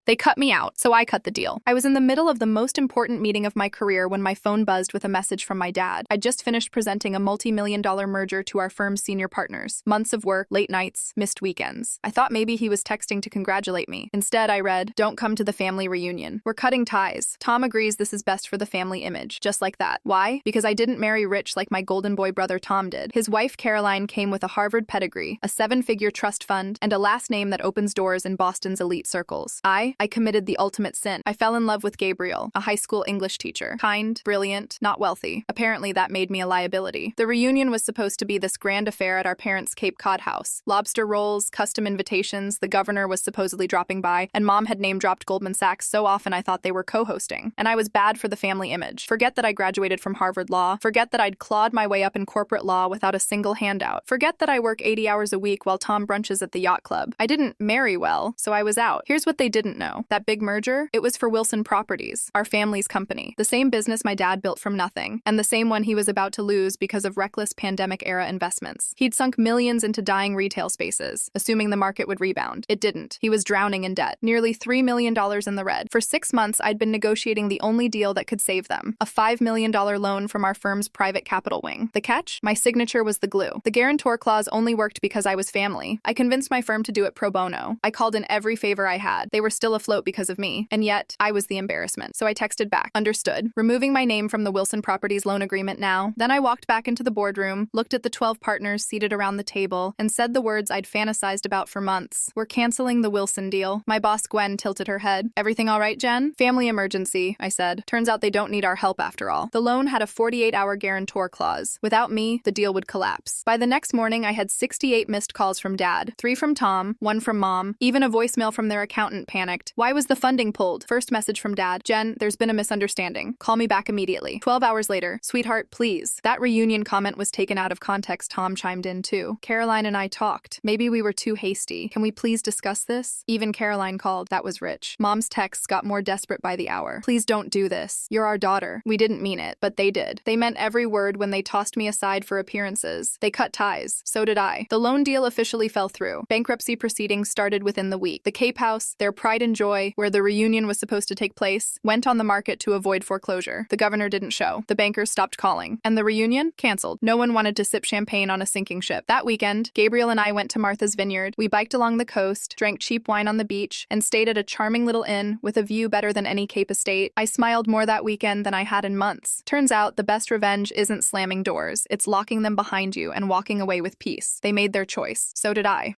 They cut me out, so I cut the deal. I was in the middle of the most important meeting of my career when my phone buzzed with a message from my dad. I'd just finished presenting a multi-million-dollar merger to our firm's senior partners. Months of work, late nights, missed weekends. I thought maybe he was texting to congratulate me. Instead, I read, "Don't come to the family reunion. We're cutting ties. Tom agrees this is best for the family image." Just like that. Why? Because I didn't marry rich like my golden boy brother Tom did. His wife Caroline came with a Harvard pedigree, a 7-figure trust fund, and a last name that opens doors in Boston's elite circles. I committed the ultimate sin. I fell in love with Gabriel, a high school English teacher. Kind, brilliant, not wealthy. Apparently that made me a liability. The reunion was supposed to be this grand affair at our parents' Cape Cod house. Lobster rolls, custom invitations, the governor was supposedly dropping by, and Mom had name-dropped Goldman Sachs so often I thought they were co-hosting. And I was bad for the family image. Forget that I graduated from Harvard Law. Forget that I'd clawed my way up in corporate law without a single handout. Forget that I work 80 hours a week while Tom brunches at the yacht club. I didn't marry well, so I was out. Here's what they didn't know. That big merger? It was for Wilson Properties, our family's company. The same business my dad built from nothing, and the same one he was about to lose because of reckless pandemic-era investments. He'd sunk millions into dying retail spaces, assuming the market would rebound. It didn't. He was drowning in debt, nearly $3 million in the red. For 6 months, I'd been negotiating the only deal that could save them, a $5 million loan from our firm's private capital wing. The catch? My signature was the glue. The guarantor clause only worked because I was family. I convinced my firm to do it pro bono. I called in every favor I had. They were still afloat because of me, and yet I was the embarrassment. So I texted back, "Understood. Removing my name from the Wilson Properties loan agreement now." Then I walked back into the boardroom, looked at the 12 partners seated around the table, and said the words I'd fantasized about for months. "We're canceling the Wilson deal." My boss Gwen tilted her head. "Everything all right, Jen?" "Family emergency," I said. "Turns out they don't need our help after all." The loan had a 48-hour guarantor clause. Without me, the deal would collapse. By the next morning, I had 68 missed calls from Dad, 3 from Tom, 1 from Mom, even a voicemail from their accountant panicked. Why was the funding pulled? First message from Dad, "Jen, there's been a misunderstanding. Call me back immediately." 12 hours later, "Sweetheart, please." That reunion comment was taken out of context. Tom chimed in too. "Caroline and I talked. Maybe we were too hasty. Can we please discuss this?" Even Caroline called. That was rich. Mom's texts got more desperate by the hour. "Please don't do this. You're our daughter." We didn't mean it, but they did. They meant every word when they tossed me aside for appearances. They cut ties. So did I. The loan deal officially fell through. Bankruptcy proceedings started within the week. The Cape House, their pride and joy, where the reunion was supposed to take place, went on the market to avoid foreclosure. The governor didn't show. The bankers stopped calling. And the reunion? Canceled. No one wanted to sip champagne on a sinking ship. That weekend, Gabriel and I went to Martha's Vineyard. We biked along the coast, drank cheap wine on the beach, and stayed at a charming little inn with a view better than any Cape estate. I smiled more that weekend than I had in months. Turns out, the best revenge isn't slamming doors. It's locking them behind you and walking away with peace. They made their choice. So did I.